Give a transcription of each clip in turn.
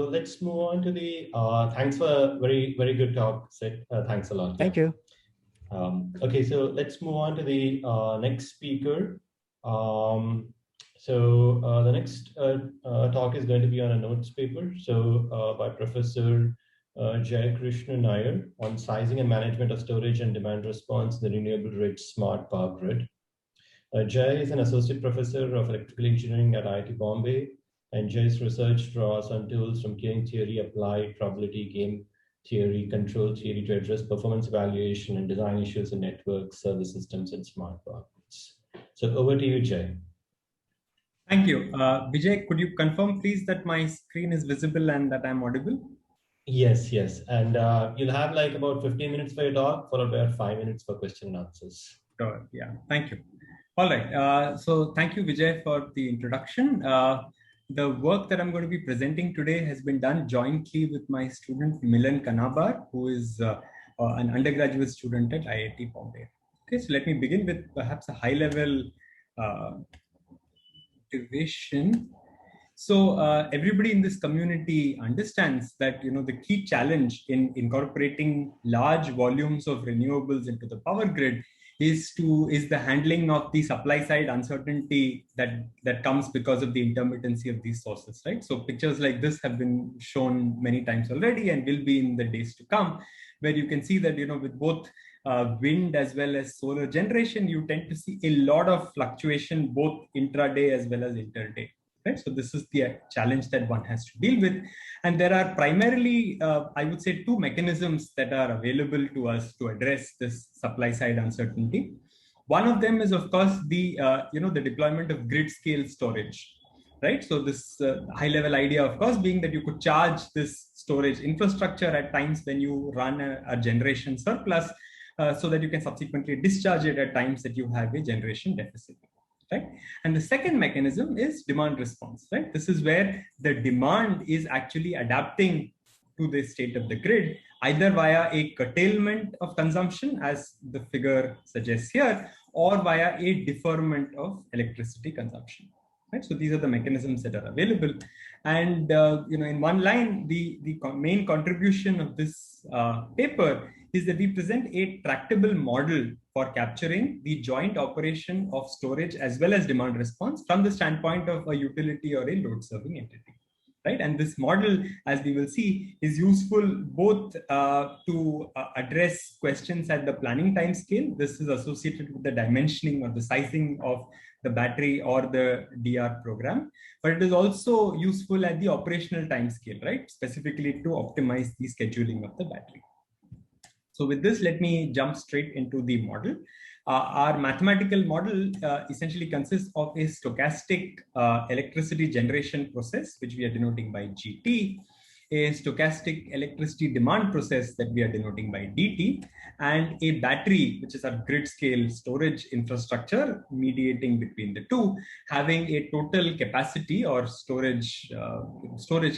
let's move on to the, thanks for a very, very good talk, Sid. Thanks a lot. Thank you. Okay, so let's move on to the next speaker. The next talk is going to be on a notes paper, by Professor Jayakrishnan Nair on sizing and management of storage and demand response in the renewable-rich smart power grid. Jay is an associate professor of electrical engineering at IIT Bombay, and Jay's research draws on tools from game theory, applied probability, game theory, control theory to address performance evaluation and design issues in networks, service systems, and smart power grids. So over to you, Jay. Thank you. Vijay, could you confirm, please, that my screen is visible and that I'm audible? Yes. And you'll have like about 15 minutes for your talk, followed by 5 minutes for question and answers. Sure. Yeah. Thank you. All right. So thank you, Vijay, for the introduction. The work that I'm going to be presenting today has been done jointly with my student, Millen Kanabar, who is an undergraduate student at IIT Bombay. Okay, so let me begin with perhaps a high-level motivation. So everybody in this community understands that the key challenge in incorporating large volumes of renewables into the power grid is the handling of the supply side uncertainty that comes because of the intermittency of these sources, right? So pictures like this have been shown many times already and will be in the days to come, where you can see that with both wind as well as solar generation, you tend to see a lot of fluctuation both intraday as well as interday. Right? So this is the challenge that one has to deal with. And there are primarily, I would say, two mechanisms that are available to us to address this supply side uncertainty. One of them is, of course, the deployment of grid scale storage. Right? So this high level idea, of course, being that you could charge this storage infrastructure at times when you run a generation surplus, so that you can subsequently discharge it at times that you have a generation deficit. Right? And the second mechanism is demand response. Right? This is where the demand is actually adapting to the state of the grid, either via a curtailment of consumption, as the figure suggests here, or via a deferment of electricity consumption. Right? So these are the mechanisms that are available. And in one line, the main contribution of this paper is that we present a tractable model for capturing the joint operation of storage as well as demand response from the standpoint of a utility or a load serving entity. Right? And this model, as we will see, is useful both to address questions at the planning time scale. This is associated with the dimensioning or the sizing of the battery or the DR program, but it is also useful at the operational time scale, right? Specifically to optimize the scheduling of the battery. So with this, let me jump straight into the model. Our mathematical model essentially consists of a stochastic electricity generation process, which we are denoting by GT, a stochastic electricity demand process that we are denoting by DT, and a battery, which is our grid scale storage infrastructure mediating between the two, having a total capacity or storage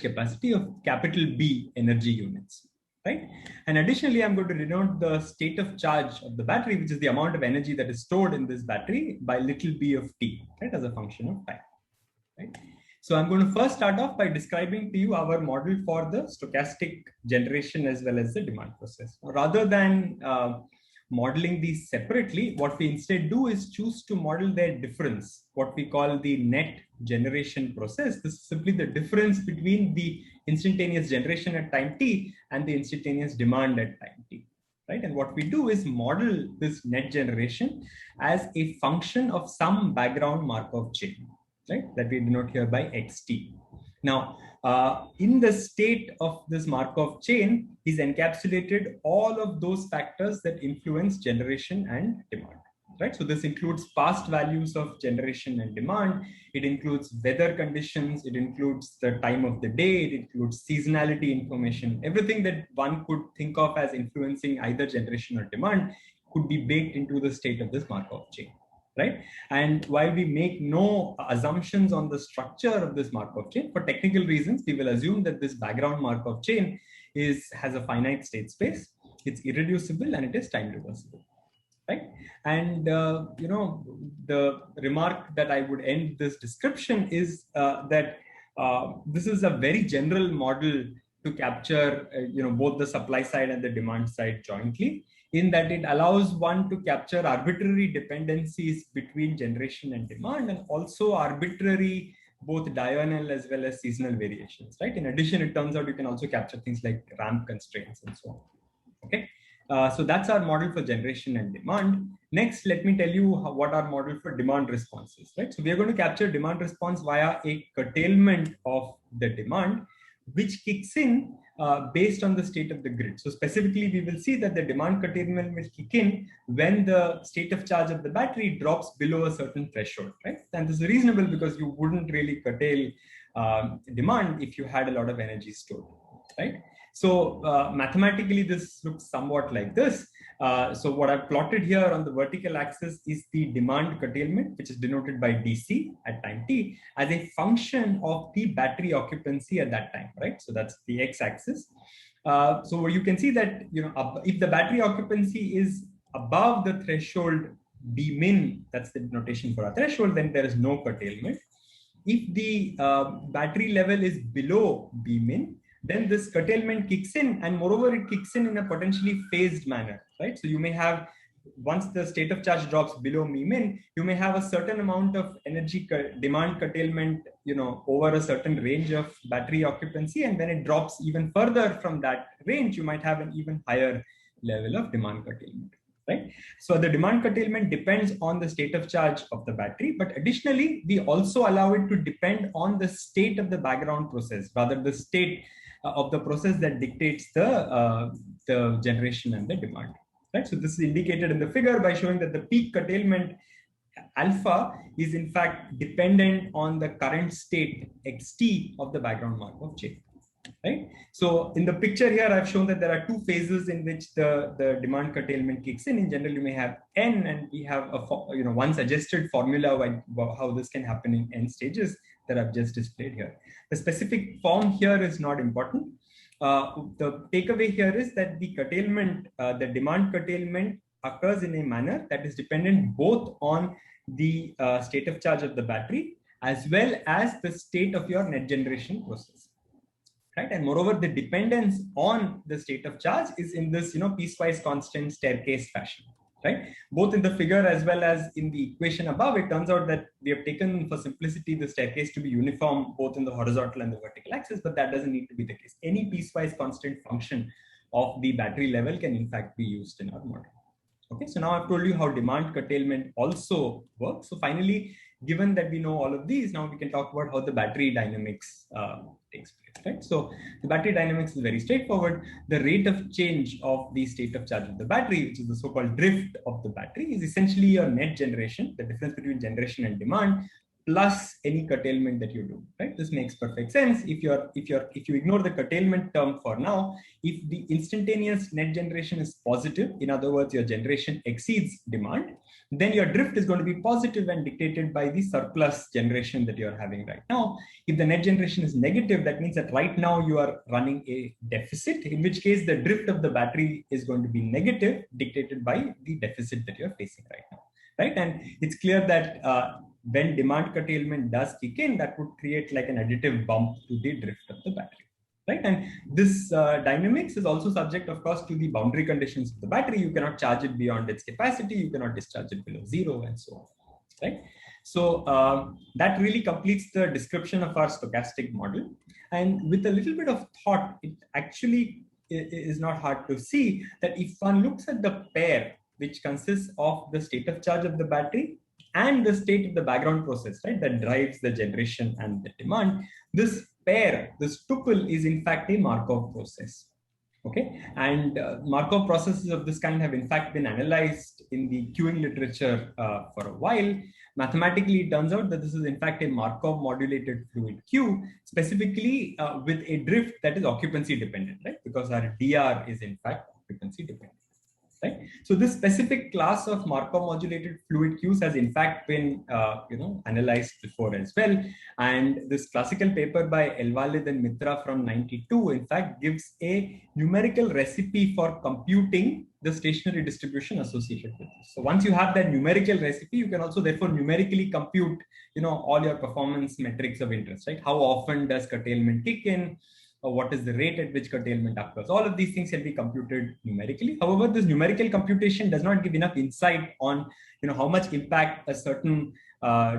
capacity of capital B energy units. Right? And additionally, I'm going to denote the state of charge of the battery, which is the amount of energy that is stored in this battery, by little b of t, right, as a function of time. Right? So I'm going to first start off by describing to you our model for the stochastic generation as well as the demand process. Rather than modeling these separately, what we instead do is choose to model their difference, what we call the net generation process. This is simply the difference between the instantaneous generation at time t and the instantaneous demand at time t. Right? And what we do is model this net generation as a function of some background Markov chain, right, that we denote here by xt. Now, in the state of this Markov chain is encapsulated all of those factors that influence generation and demand. Right? So this includes past values of generation and demand. It includes weather conditions. It includes the time of the day. It includes seasonality information. Everything that one could think of as influencing either generation or demand could be baked into the state of this Markov chain. Right? And while we make no assumptions on the structure of this Markov chain, for technical reasons, we will assume that this background Markov chain has a finite state space. It's irreducible and it is time reversible. Right? And the remark that I would end this description is that This is a very general model to capture both the supply side and the demand side jointly, in that it allows one to capture arbitrary dependencies between generation and demand, and also arbitrary both diurnal as well as seasonal variations, right? In addition, it turns out you can also capture things like ramp constraints and so on. Okay, so that's our model for generation and demand. Next, let me tell you what our model for demand response is, right? So we are going to capture demand response via a curtailment of the demand, which kicks in based on the state of the grid. So specifically, we will see that the demand curtailment will kick in when the state of charge of the battery drops below a certain threshold, right? And this is reasonable because you wouldn't really curtail demand if you had a lot of energy stored, right? So mathematically, this looks somewhat like this. So what I've plotted here on the vertical axis is the demand curtailment, which is denoted by DC at time t, as a function of the battery occupancy at that time, right? So that's the x-axis. So you can see that if the battery occupancy is above the threshold B min, that's the notation for a threshold, then there is no curtailment. If the battery level is below B min, then this curtailment kicks in, and moreover, it kicks in a potentially phased manner, right? So you may have, once the state of charge drops below B min, you may have a certain amount of energy demand curtailment, over a certain range of battery occupancy, and when it drops even further from that range, you might have an even higher level of demand curtailment, right? So the demand curtailment depends on the state of charge of the battery, but additionally, we also allow it to depend on the state of the background process, rather the state of the process that dictates the generation and the demand, right? So this is indicated in the figure by showing that the peak curtailment alpha is in fact dependent on the current state xt of the background Markov chain, right? So in the picture here, I've shown that there are two phases in which the demand curtailment kicks in. In general, you may have n, and we have a one suggested formula how this can happen in n stages that I've just displayed here. The specific form here is not important. The takeaway here is that the curtailment, the demand curtailment occurs in a manner that is dependent both on the state of charge of the battery as well as the state of your net generation process, right? And moreover, the dependence on the state of charge is in this piecewise constant staircase fashion, right? Both in the figure as well as in the equation above, it turns out that we have taken, for simplicity, the staircase to be uniform both in the horizontal and the vertical axis, but that doesn't need to be the case. Any piecewise constant function of the battery level can in fact be used in our model. Okay, so now I've told you how demand curtailment also works. So finally, given that we know all of these, now we can talk about how the battery dynamics takes place, right? So the battery dynamics is very straightforward. The rate of change of the state of charge of the battery, which is the so-called drift of the battery, is essentially your net generation, the difference between generation and demand, plus any curtailment that you do, right? This makes perfect sense. If you ignore the curtailment term for now, if the instantaneous net generation is positive, in other words, your generation exceeds demand, then your drift is going to be positive and dictated by the surplus generation that you're having right now. If the net generation is negative, that means that right now you are running a deficit, in which case the drift of the battery is going to be negative, dictated by the deficit that you're facing right now, right? And it's clear that when demand curtailment does kick in, that would create like an additive bump to the drift of the battery, right? And this dynamics is also subject, of course, to the boundary conditions of the battery. You cannot charge it beyond its capacity, you cannot discharge it below zero, and so on, right? So that really completes the description of our stochastic model. And with a little bit of thought, it actually is not hard to see that if one looks at the pair, which consists of the state of charge of the battery and the state of the background process, right, that drives the generation and the demand, this pair, this tuple, is in fact a Markov process. Okay, and Markov processes of this kind have in fact been analyzed in the queuing literature for a while. Mathematically, it turns out that this is in fact a Markov modulated fluid queue, specifically with a drift that is occupancy dependent, right? Because our DR is in fact occupancy dependent. Right? So this specific class of Markov modulated fluid queues has in fact been analyzed before as well. And this classical paper by Elwalid and Mitra from '92 in fact gives a numerical recipe for computing the stationary distribution associated with this. So once you have that numerical recipe, you can also therefore numerically compute, all your performance metrics of interest, right? How often does curtailment kick in? Or what is the rate at which curtailment occurs? All of these things can be computed numerically. However, this numerical computation does not give enough insight on, how much impact a certain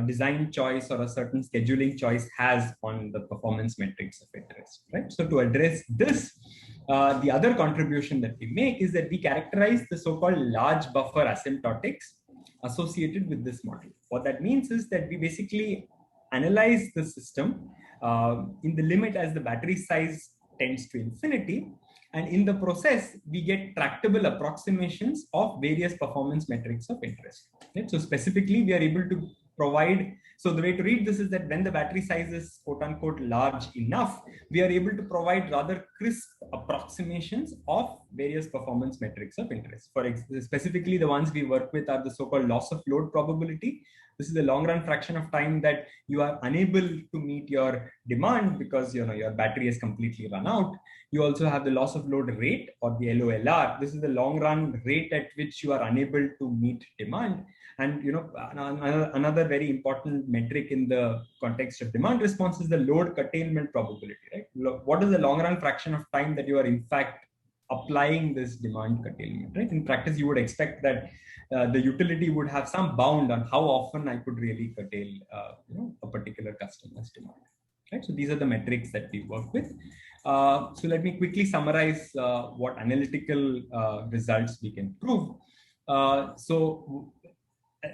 design choice or a certain scheduling choice has on the performance metrics of interest, right? So to address this, the other contribution that we make is that we characterize the so-called large buffer asymptotics associated with this model. What that means is that we basically analyze the system in the limit as the battery size tends to infinity. And in the process, we get tractable approximations of various performance metrics of interest. Right? So specifically, we are able to provide, so the way to read this is that when the battery size is quote unquote large enough, we are able to provide rather crisp approximations of various performance metrics of interest. For example, specifically the ones we work with are the so-called loss of load probability. This is the long run fraction of time that you are unable to meet your demand because your battery is completely run out. You also have the loss of load rate, or the LOLR. This is the long run rate at which you are unable to meet demand. And another very important metric in the context of demand response is the load curtailment probability, right? What is the long run fraction of time that you are in fact applying this demand curtailment, right? In practice, you would expect that the utility would have some bound on how often I could really curtail a particular customer's demand, right? So these are the metrics that we work with. So let me quickly summarize what analytical results we can prove. So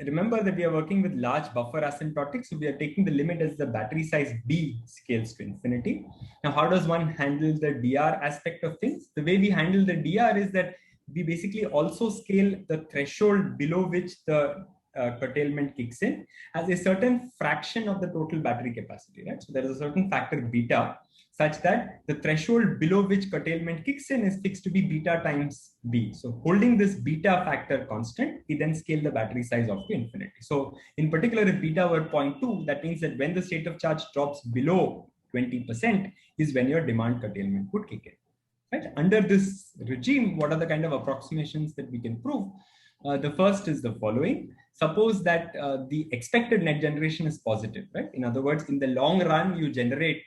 remember that we are working with large buffer asymptotics. So we are taking the limit as the battery size B scales to infinity. Now, how does one handle the DR aspect of things? The way we handle the DR is that we basically also scale the threshold below which the curtailment kicks in as a certain fraction of the total battery capacity, right? So there is a certain factor beta such that the threshold below which curtailment kicks in is fixed to be beta times B. So holding this beta factor constant, we then scale the battery size up to infinity. So in particular, if beta were 0.2, that means that when the state of charge drops below 20% is when your demand curtailment would kick in. Right? Under this regime, what are the kind of approximations that we can prove? The first is the following. Suppose that the expected net generation is positive, right? In other words, in the long run, you generate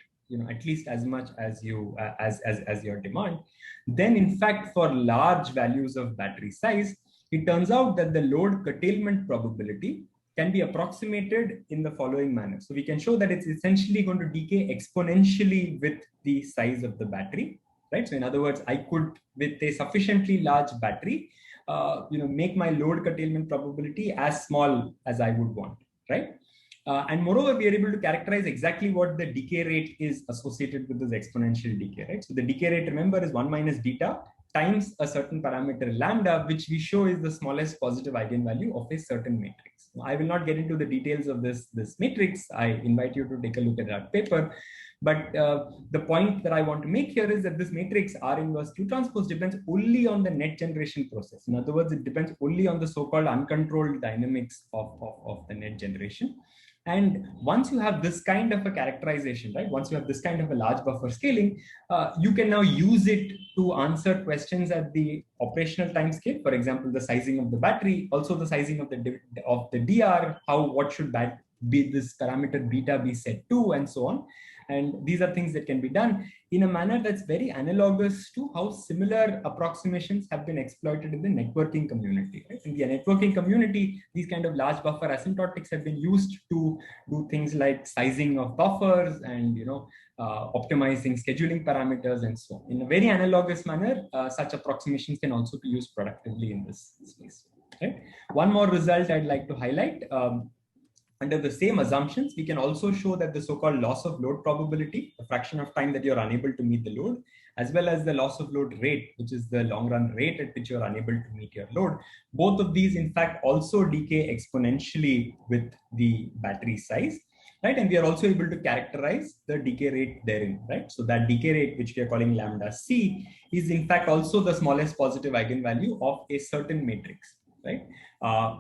at least as much as you as your demand. Then, in fact, for large values of battery size, it turns out that the load curtailment probability can be approximated in the following manner. So we can show that it's essentially going to decay exponentially with the size of the battery, right? So in other words, I could, with a sufficiently large battery, make my load curtailment probability as small as I would want, right? And moreover, we are able to characterize exactly what the decay rate is associated with this exponential decay, right? So the decay rate, remember, is 1 minus beta times a certain parameter lambda, which we show is the smallest positive eigenvalue of a certain matrix. Now, I will not get into the details of this matrix. I invite you to take a look at that paper. But the point that I want to make here is that this matrix R inverse Q transpose depends only on the net generation process. In other words, it depends only on the so-called uncontrolled dynamics of the net generation. And once you have this kind of a characterization, right? Once you have this kind of a large buffer scaling, you can now use it to answer questions at the operational time scale. For example, the sizing of the battery, also the sizing of the DR, what should be this parameter beta be set to, and so on. And these are things that can be done in a manner that's very analogous to how similar approximations have been exploited in the networking community. Right? In the networking community, these kind of large buffer asymptotics have been used to do things like sizing of buffers and optimizing scheduling parameters and so on. In a very analogous manner, such approximations can also be used productively in this space. Right? One more result I'd like to highlight. Under the same assumptions, we can also show that the so-called loss of load probability, the fraction of time that you're unable to meet the load, as well as the loss of load rate, which is the long run rate at which you're unable to meet your load. Both of these, in fact, also decay exponentially with the battery size, right? And we are also able to characterize the decay rate therein, right? So that decay rate, which we are calling lambda C, is in fact also the smallest positive eigenvalue of a certain matrix, right?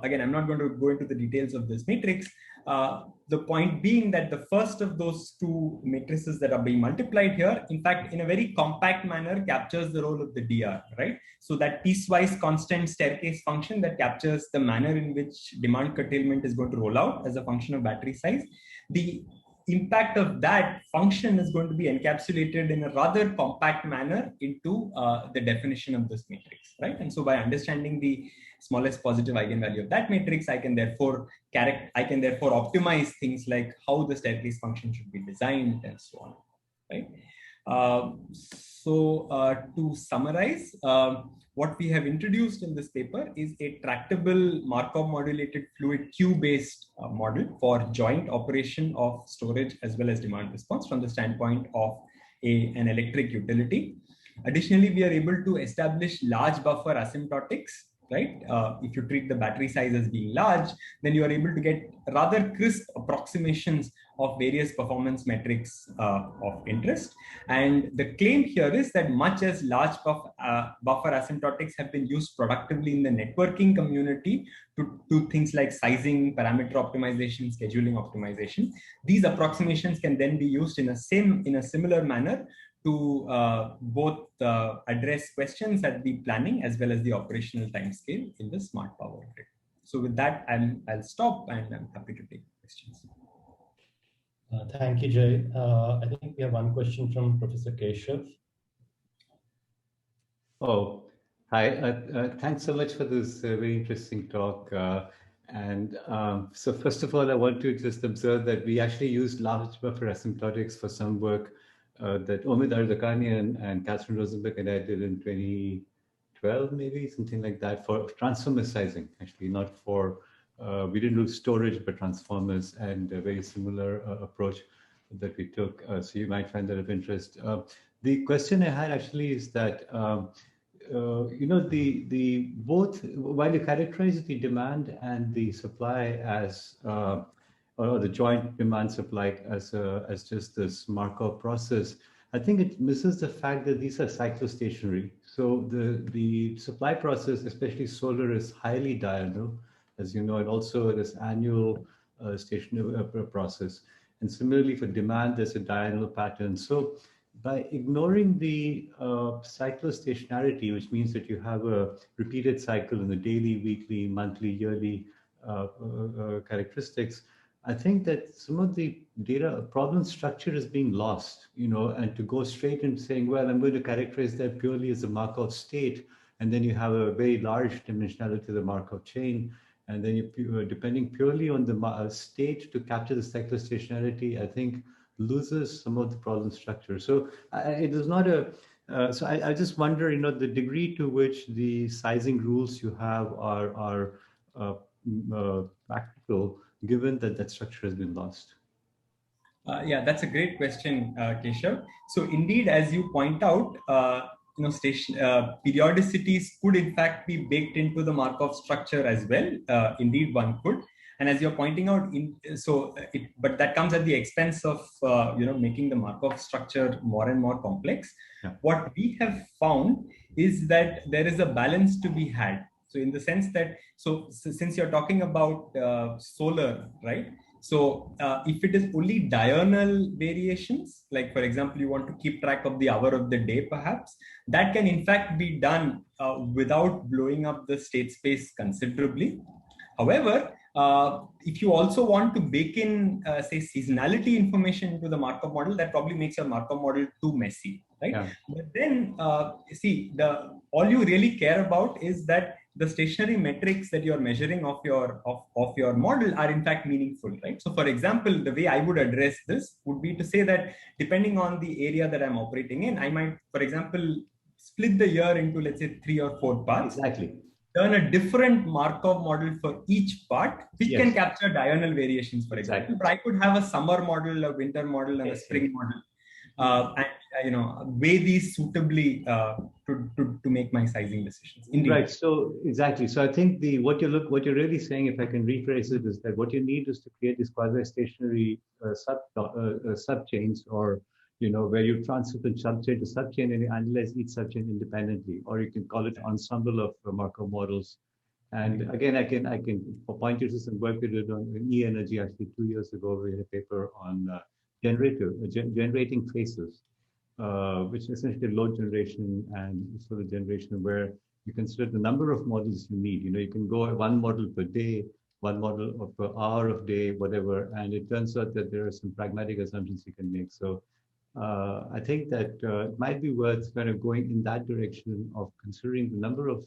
Again, I'm not going to go into the details of this matrix, The point being that the first of those two matrices that are being multiplied here, in fact, in a very compact manner, captures the role of the DR, right? So that piecewise constant staircase function that captures the manner in which demand curtailment is going to roll out as a function of battery size. The impact of that function is going to be encapsulated in a rather compact manner into the definition of this matrix, right? And so by understanding the smallest positive eigenvalue of that matrix, I can therefore optimize things like how the staircase function should be designed and so on, right? To summarize, what we have introduced in this paper is a tractable Markov modulated fluid queue-based model for joint operation of storage as well as demand response from the standpoint of an electric utility. Additionally, we are able to establish large buffer asymptotics, right? If you treat the battery size as being large, then you are able to get rather crisp approximations of various performance metrics of interest. And the claim here is that much as large buffer asymptotics have been used productively in the networking community to do things like sizing, parameter optimization, scheduling optimization, these approximations can then be used in a similar manner to both address questions at the planning as well as the operational timescale in the smart power grid. So with that, I'll stop and I'm happy to take questions. Thank you, Jay. I think we have one question from Professor Keshav. Oh, hi. Thanks so much for this very interesting talk. So first of all, I want to just observe that we actually used large buffer asymptotics for some work that Omid Ardakani and Catherine Rosenberg and I did in 2012, maybe, something like that, for transformer sizing, actually, not for, we didn't do storage, but transformers, and a very similar approach that we took. So you might find that of interest. The question I had actually is that, you know, both, while you characterize the demand and the supply as, or the joint demand supply as just this Markov process, I think it misses the fact that these are cyclostationary. So the supply process, especially solar, is highly diurnal, as you know, and also this annual stationary process. And similarly for demand, there's a diurnal pattern. So by ignoring the cyclostationarity, which means that you have a repeated cycle in the daily, weekly, monthly, yearly characteristics, I think that some of the data problem structure is being lost, you know, and to go straight into saying, well, I'm going to characterize that purely as a Markov state, and then you have a very large dimensionality to the Markov chain, and then you, depending purely on the state to capture the cyclostationarity, I think loses some of the problem structure. So it is not a, so I just wonder, you know, the degree to which the sizing rules you have are practical, given that that structure has been lost. Yeah, that's a great question, Keshav. So indeed, as you point out, you know, periodicities could in fact be baked into the Markov structure as well. Indeed, one could. And as you're pointing out, but that comes at the expense of you know, making the Markov structure more and more complex. Yeah. What we have found is that there is a balance to be had. So in the sense that, so since you're talking about solar, right? So if it is only diurnal variations, like for example, you want to keep track of the hour of the day, perhaps, that can in fact be done without blowing up the state space considerably. However, if you also want to bake in, say, seasonality information into the Markov model, that probably makes your Markov model too messy, right? Yeah. But then, see, all you really care about is that the stationary metrics that you're measuring of your model are in fact meaningful, right? So, for example, the way I would address this would be to say that depending on the area that I'm operating in, I might, for example, split the year into, let's say, 3 or 4 parts. Exactly. Turn a different Markov model for each part, which yes. can capture diurnal variations, for example. Exactly. But I could have a summer model, a winter model, and yes. a spring model, and you know, weigh these suitably to make my sizing decisions. Indeed. Right. So exactly. So I think what you're really saying, if I can rephrase it, is that what you need is to create these quasi-stationary subchains, or you know, where you transfer from subchain to subchain and you analyze each subchain independently, or you can call it ensemble of Markov models And again, I can point you to some work we did on e-energy actually 2 years ago. We had a paper on generating phases, which is essentially load generation and sort of generation where you consider the number of models you need. You can go one model per day, one model per hour of day, whatever. And it turns out that there are some pragmatic assumptions you can make. So I think that it might be worth kind of going in that direction of considering the number of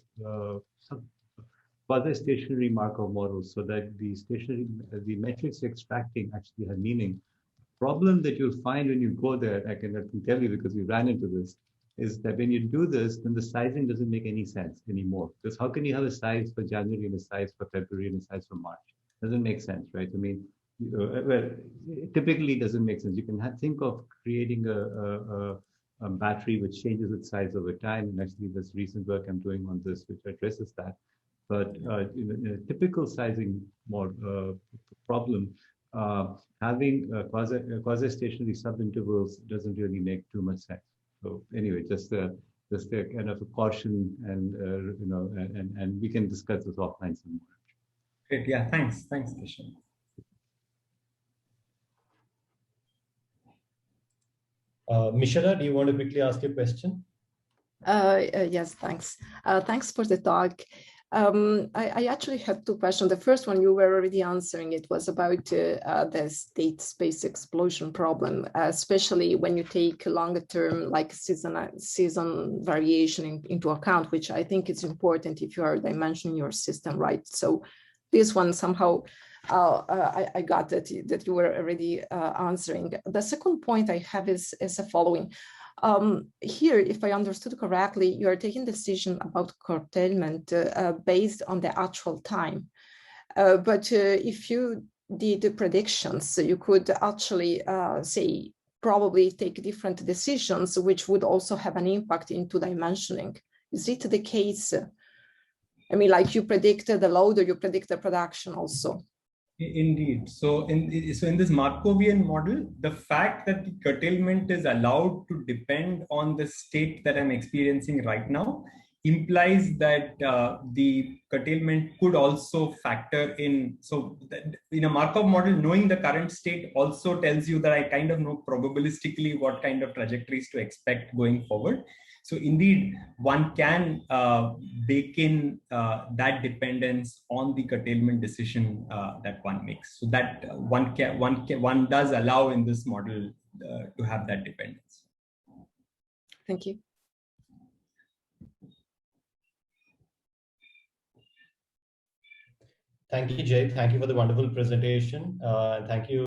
quasi-stationary Markov models so that the metrics extracting actually have meaning. Problem that you'll find when you go there, I can tell you because we ran into this, is that when you do this, then the sizing doesn't make any sense anymore. Because how can you have a size for January and a size for February and a size for March? Doesn't make sense, right? I mean, well, it typically doesn't make sense. You can think of creating a battery which changes its size over time. And actually, this recent work I'm doing on this, which addresses that. But in a typical sizing problem, having quasi-stationary subintervals doesn't really make too much sense. So anyway, just a kind of a caution, and and we can discuss this offline some more. Great, yeah, thanks, Kishan. Mishara, do you want to quickly ask a question? Yes, thanks. Thanks for the talk. I actually had two questions. The first one you were already answering. It was about the state space explosion problem, especially when you take longer term, like season variation into account, which I think is important if you are dimensioning your system right. So this one somehow I got that you were already answering. The second point I have is the following. Here, if I understood correctly, you are taking decision about curtailment based on the actual time. But if you did the predictions, you could actually say probably take different decisions, which would also have an impact into dimensioning. Is it the case? I mean, like you predicted the load or you predict the production also? Indeed. So in this Markovian model, the fact that the curtailment is allowed to depend on the state that I'm experiencing right now implies that the curtailment could also factor in. So in a Markov model, knowing the current state also tells you that I kind of know probabilistically what kind of trajectories to expect going forward. So indeed, one can bake in that dependence on the curtailment decision that one makes. So that one does allow in this model to have that dependence. Thank you. Thank you, Jay. Thank you for the wonderful presentation. Thank you.